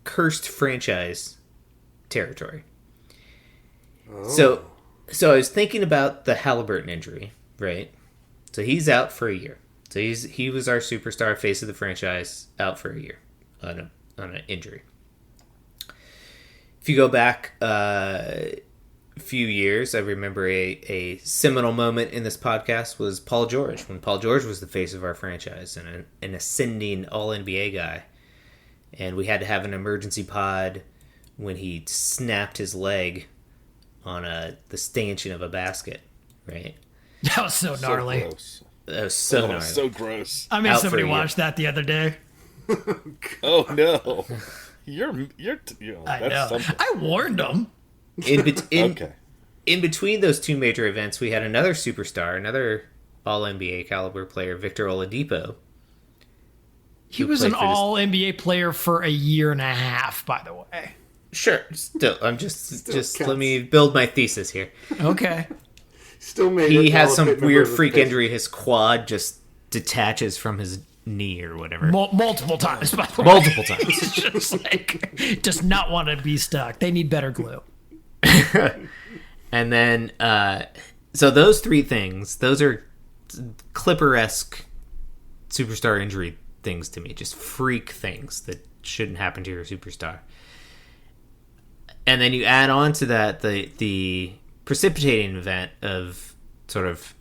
cursed franchise territory? So I was thinking about the Halliburton injury, right? So he's out for a year. So he was our superstar, face of the franchise, out for a year on an injury. If you go back a few years, I remember a seminal moment in this podcast was Paul George, when Paul George was the face of our franchise and an ascending All-NBA guy. And we had to have an emergency pod when he snapped his leg on the stanchion of a basket, right? That was so gnarly. Gross. That was so gnarly. So gross. I mean, somebody watched that the other day. Oh no. You're I that's know. something. I warned them. Okay. In between those two major events, we had another superstar, another All-NBA caliber player, Victor Oladipo. He was an All-NBA player for a year and a half, by the way. Sure. Still, I'm just let me build my thesis here. Okay. Still made He it. has some weird freak injury. His quad just detaches from his knee or whatever. Multiple times, by the way. Multiple times. It's just like, does not want to be stuck. They need better glue. And then, so those three things, those are Clipper-esque superstar injury things to me. Just freak things that shouldn't happen to your superstar. And then you add on to that the precipitating event of sort of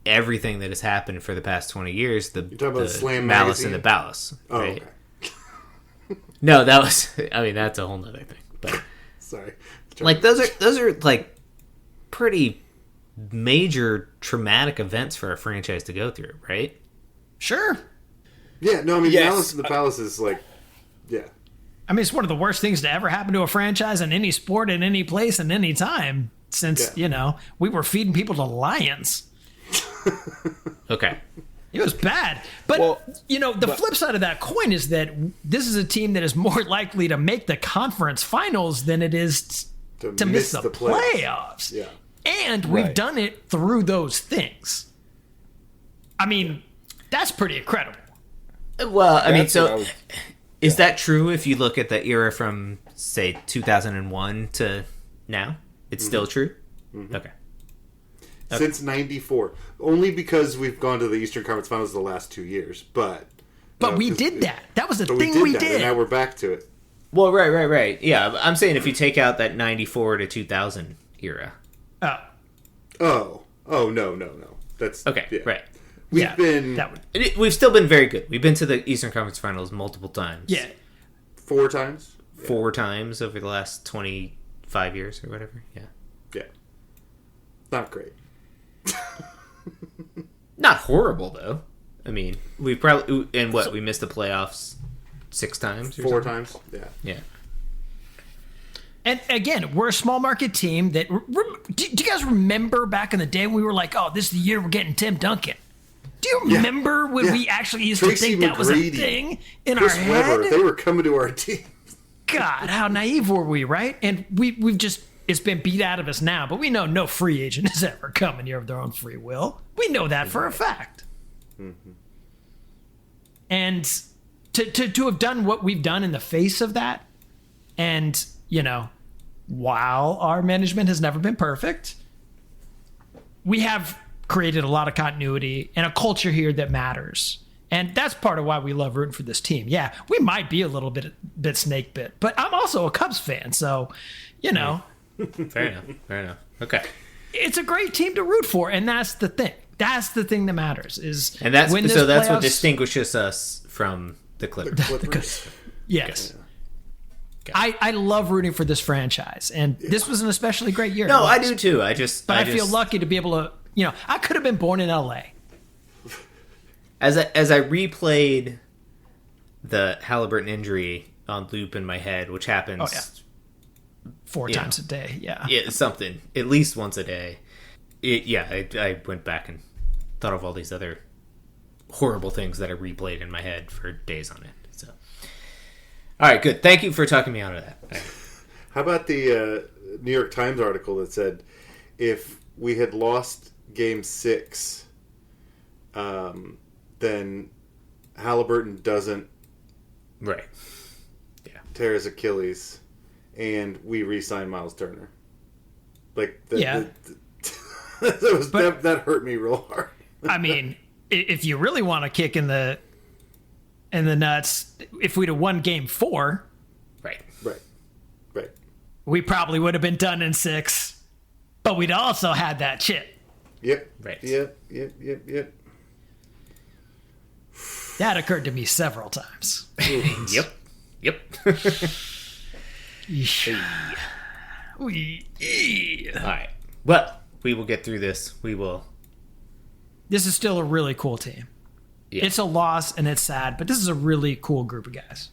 everything that has happened for the past 20 years, the Slam Malice magazine? and the Palace. Oh, Right? okay. No, that was, I mean, that's a whole nother thing. But Sorry. like those are like pretty major traumatic events for a franchise to go through, right? Sure. Yeah, no, I mean, Yes. Malice in the Palace is like, yeah. I mean, it's one of the worst things to ever happen to a franchise in any sport, in any place, in any time. Since, we were feeding people to lions. Okay. It was bad. But, the flip side of that coin is that this is a team that is more likely to make the conference finals than it is to miss the playoffs. Yeah. And we've done it through those things. I mean, that's pretty incredible. Well, I mean, That's what I so was- is that true if you look at the era from, say, 2001 to now? It's still true? Okay. Since 94. Only because we've gone to the Eastern Conference Finals the last 2 years. But we did that. That was the But thing we that, did. and now we're back to it. Well, right. Yeah, I'm saying if you take out that 94 to 2000 era. Oh, no. That's Okay, yeah. right. We've been that would, We've still been very good. We've been to the Eastern Conference Finals multiple times. yeah. 4 times. 4 times over the last 25 years or whatever. Yeah. Yeah. Not great. Not horrible, though. I mean, we probably... And what, we missed the playoffs 6 times? Or 4 something? times. Yeah. Yeah. And again, we're a small market team that... Do you guys remember back in the day when we were like, oh, this is the year we're getting Tim Duncan? Do you remember when we actually used Tracy to think that was a McGrady, thing in Chris our head? Webber, they were coming to our team. God, how naive were we, right? And we've just... It's been beat out of us now, but we know no free agent is ever coming here of their own free will. We know that for a fact. Mm-hmm. And to have done what we've done in the face of that, and, while our management has never been perfect, we have created a lot of continuity and a culture here that matters. And that's part of why we love rooting for this team. Yeah, we might be a little bit snake bit, but I'm also a Cubs fan, so, you know. Fair enough. Okay. It's a great team to root for, and that's the thing. That's the thing that matters. And that's what distinguishes us from the Clippers. Yes. Okay. I love rooting for this franchise, and this was an especially great year. No, I do too. I feel lucky to be able to, I could have been born in LA. As I replayed the Halliburton injury on loop in my head, which happens 4 times a day, yeah, something at least once a day. I went back and thought of all these other horrible things that I replayed in my head for days on end. So, all right, good. Thank you for talking me out of that. Right. How about the New York Times article that said if we had lost Game 6, then Halliburton doesn't tear his Achilles, and we re-sign Myles Turner. That hurt me real hard. I mean, if you really want to kick in the nuts, if we'd have won Game 4, right, we probably would have been done in 6, but we'd also had that chip. Yep. Right. Yep. That occurred to me several times. Yep. All right. Well, we will get through this. We will. This is still a really cool team. Yeah. It's a loss and it's sad, but this is a really cool group of guys.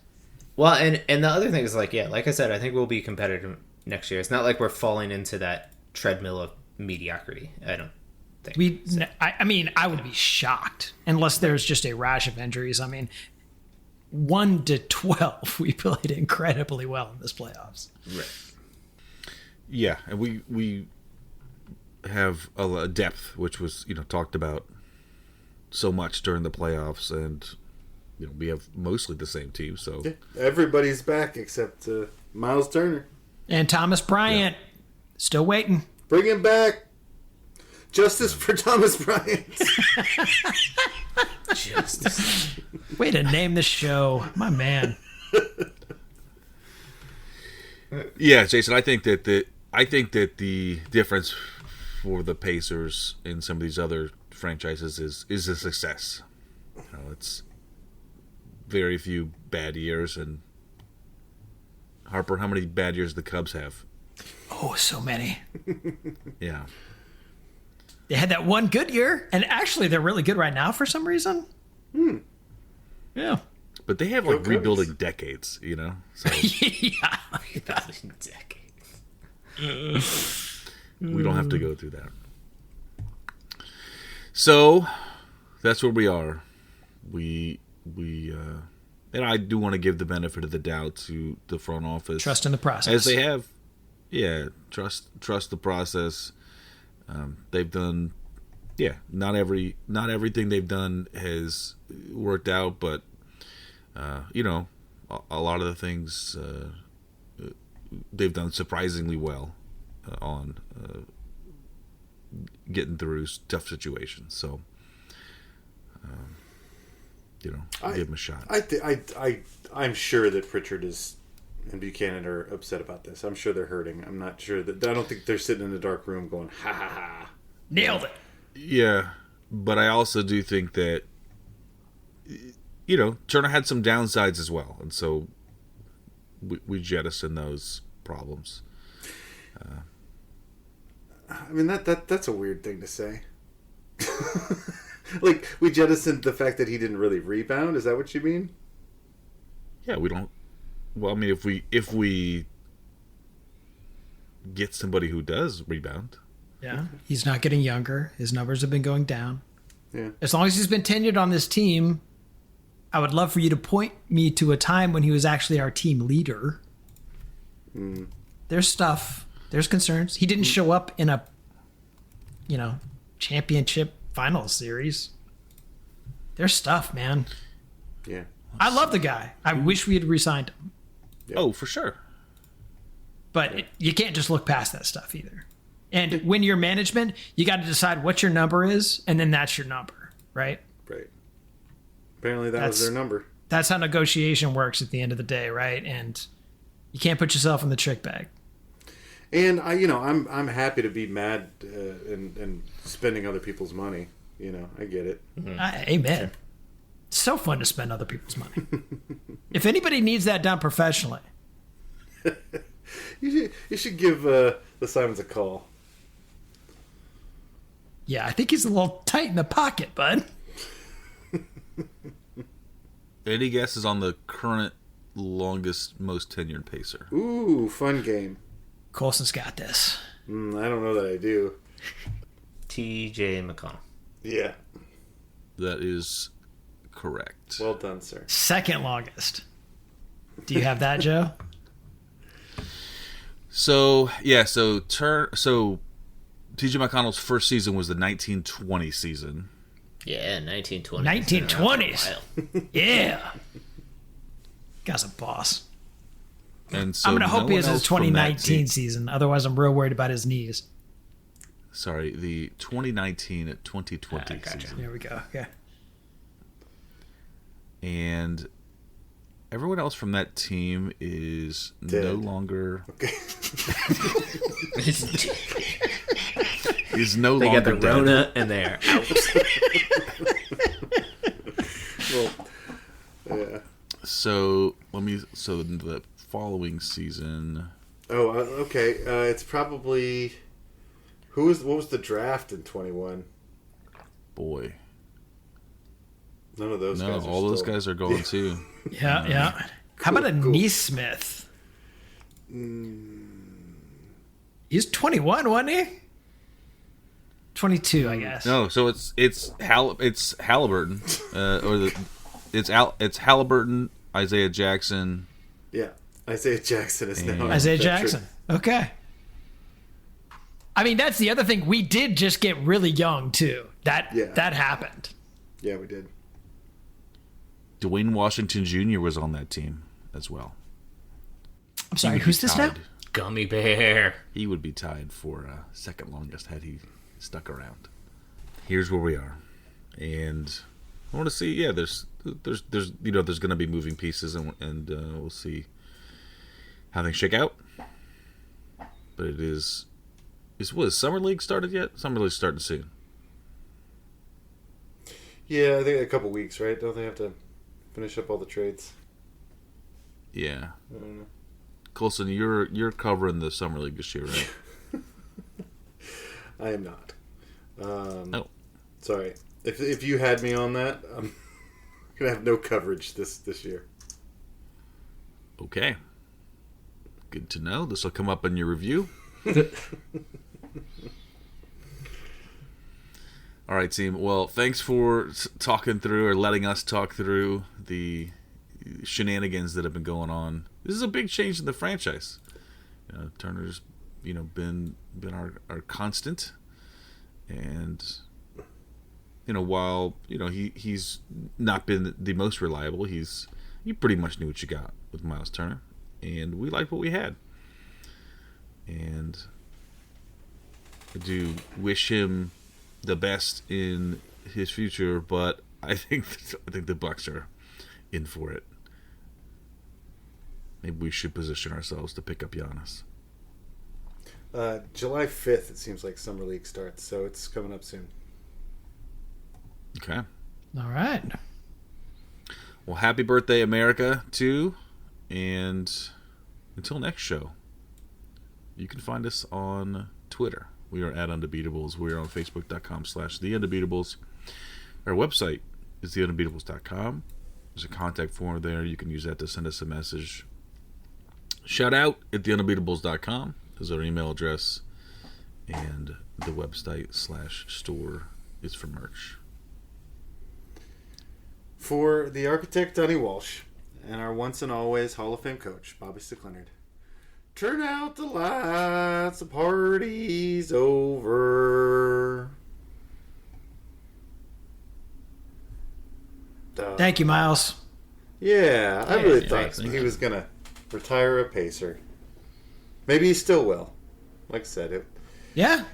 Well, and the other thing is like I said, I think we'll be competitive next year. It's not like we're falling into that treadmill of mediocrity. I don't think. I would be shocked unless there's just a rash of injuries. I mean, 1-12, we played incredibly well in this playoffs. Right. Yeah, and we have a depth, which was talked about so much during the playoffs, and we have mostly the same team. So everybody's back except Myles Turner and Thomas Bryant. Still waiting. Bring him back. Justice for Thomas Bryant. Justice. Way to name the show, my man. Yeah, Jason, I think that the difference for the Pacers in some of these other franchises is a success. It's very few bad years, and Harper, how many bad years the Cubs have? Oh, so many. Yeah. They had that one good year, and actually they're really good right now for some reason. Yeah. But they have rebuilding decades, So. Yeah. Rebuilding decades. We don't have to go through that. So that's where we are. We and I do want to give the benefit of the doubt to the front office. Trust in the process. As they have. Yeah, trust the process. They've done, not everything they've done has worked out, but a lot of the things they've done surprisingly well on getting through tough situations. So, give them a shot. I'm sure that Pritchard and Buchanan are upset about this. I'm sure they're hurting. I'm not sure I don't think they're sitting in a dark room going, ha ha ha. Nailed it. Yeah, but I also do think that, Turner had some downsides as well. And so we jettison those problems. I mean, that's a weird thing to say. Like, we jettisoned the fact that he didn't really rebound? Is that what you mean? Yeah, we don't. Well, I mean, if we get somebody who does rebound. Yeah, he's not getting younger. His numbers have been going down. Yeah. As long as he's been tenured on this team, I would love for you to point me to a time when he was actually our team leader. There's stuff. There's concerns. He didn't show up in a, championship finals series. There's stuff, man. Yeah. I love the guy. I wish we had re-signed him. Yeah. Oh, for sure. But you can't just look past that stuff either. And when you're management, you got to decide what your number is, and then that's your number, right? Right. Apparently that was their number. That's how negotiation works at the end of the day, right? And you can't put yourself in the trick bag. And I'm happy to be mad and spending other people's money. I get it. Amen. It's so fun to spend other people's money. If anybody needs that done professionally, you should give the Simons a call. Yeah, I think he's a little tight in the pocket, bud. Any guesses on the current longest, most tenured pacer? Ooh, fun game. Colson's got this. I don't know that I do. T.J. McConnell. Yeah. That is correct. Well done, sir. Second longest. Do you have that, Joe? So T.J. McConnell's first season was the 1920 season. Yeah, 1920s. 1920s. Yeah. Guy's a boss. And so I'm going to hope he has his 2019 team, season. Otherwise, I'm real worried about his knees. Sorry, the 2019-2020 Gotcha. season. There we go. Okay. And everyone else from that team is dead. No longer... Okay. is no they longer got the dead. Rona and they're out. Well, yeah. So in the following season... Oh, okay. It's probably... What was the draft in 21? Boy. None of those guys are all those guys are going too. Yeah. How about a Neesmith? He's 21, wasn't he? 22, I guess. No, so it's Halliburton, it's Halliburton, Isaiah Jackson. Yeah, Isaiah Jackson is now Isaiah Jackson. Okay. I mean, that's the other thing. We did just get really young too. That happened. Yeah, we did. Dwayne Washington Jr. was on that team as well. I'm sorry, who's this now? Gummy bear. He would be tied for second longest had he stuck around. Here's where we are, and I want to see. Yeah, there's there's going to be moving pieces, and we'll see how things shake out. But it is Summer League started yet? Summer League's starting soon. Yeah, I think a couple weeks, right? Don't they have to finish up all the trades? Yeah. I don't know. Colson, you're covering the Summer League this year, right? I am not. Oh. Sorry. If you had me on that, I'm gonna have no coverage this year. Okay. Good to know. This will come up in your review. All right, team. Well, thanks for talking through or letting us talk through the shenanigans that have been going on. This is a big change in the franchise. Turner's, been our constant, and while he's not been the most reliable, you pretty much knew what you got with Myles Turner, and we liked what we had. And I do wish him the best in his future, but I think the Bucks are in for it. Maybe we should position ourselves to pick up Giannis. July 5th, it seems like Summer League starts, so it's coming up soon. Okay. All right. Well, happy birthday, America, too. And until next show, you can find us on Twitter. We are at Undebeatables. We are on Facebook.com/TheUndebeatables. Our website is TheUndebeatables.com. There's a contact form there. You can use that to send us a message. Shout out at TheUndebeatables.com is our email address. And the website/store is for merch. For the architect, Donnie Walsh, and our once and always Hall of Fame coach, Bobby Stickleonard. Turn out the lights, the party's over. Thank you, Myles. Yeah, I really thanks, thought he man. was going to retire a Pacer. Maybe he still will. Like I said, Yeah.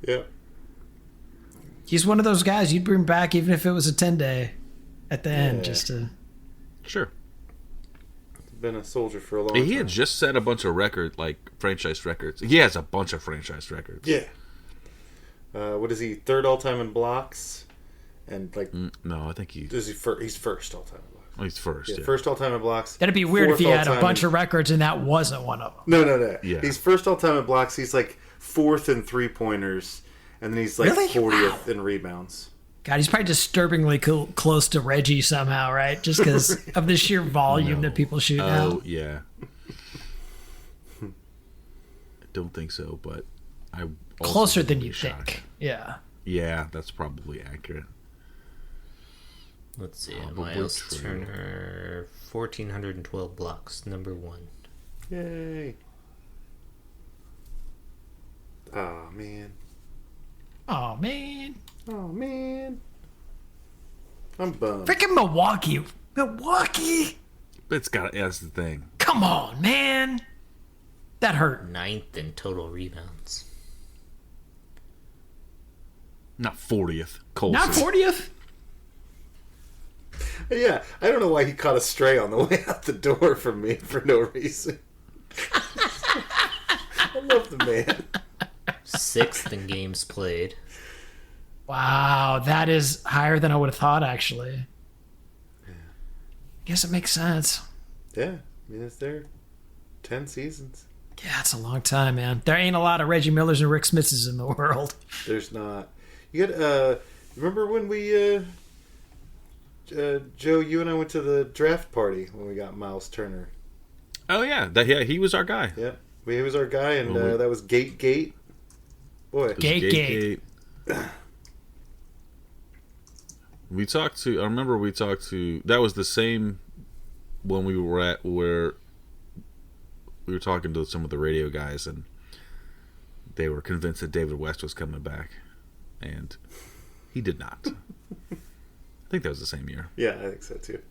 Yeah. He's one of those guys you'd bring back even if it was a 10-day at the end just to... Sure. Been a soldier for a long time. He had just set a bunch of franchise records. He has a bunch of franchise records. Yeah. What is he? Third all-time in blocks? And no, I think he's first all-time in blocks. Oh, he's first. Yeah. First all-time in blocks. That'd be weird if he had a bunch of records and that wasn't one of them. No. Yeah. He's first all-time in blocks. He's like fourth in three-pointers, and then he's like 40th in rebounds. God, he's probably disturbingly close to Reggie somehow, right? Just because of the sheer volume that people shoot now. Oh, yeah. I don't think so, but I closer than you think. Yeah. Yeah, that's probably accurate. Let's see. Myles Turner, 1,412 blocks, number 1. Yay. Oh, man. Oh, man. Oh, man. I'm bummed. Freaking Milwaukee. That's the thing. Come on, man. That hurt. 9th in total rebounds. Not 40th. Colson. Not 40th? Yeah, I don't know why he caught a stray on the way out the door from me for no reason. I love the man. 6th in games played. Wow, that is higher than I would have thought, actually. Yeah. Guess it makes sense. Yeah, I mean, it's there. 10 seasons. Yeah, it's a long time, man. There ain't a lot of Reggie Millers and Rick Smiths in the world. There's not. You got, remember when we, Joe, you and I went to the draft party when we got Myles Turner? Oh, yeah. He was our guy. Yeah, he was our guy, and that was Gate. Boy. Gate. I remember we talked to, that was the same when we were at where we were talking to some of the radio guys, and they were convinced that David West was coming back, and he did not. I think that was the same year. Yeah, I think so too.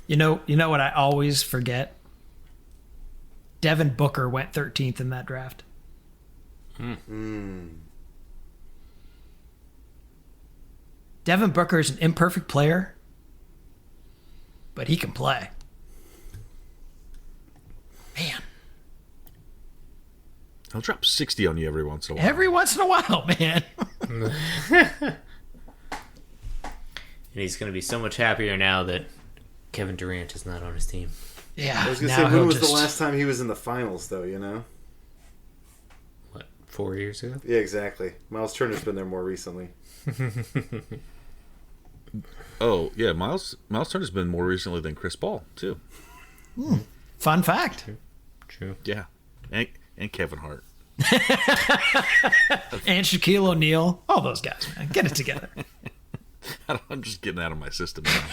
You know what I always forget? Devin Booker went 13th in that draft. Devin Booker is an imperfect player, but he can play. Man. He'll drop 60 on you every once in a while. Every once in a while, man. And he's going to be so much happier now that Kevin Durant is not on his team. Yeah. I was going to say, when was the last time he was in the finals, though, you know? What, 4 years ago? Yeah, exactly. Myles Turner's been there more recently. Oh, yeah, Myles Turner's been more recently than Chris Paul, too. Fun fact. True. Yeah. And Kevin Hart. And Shaquille O'Neal. All those guys, man. Get it together. I'm just getting out of my system now.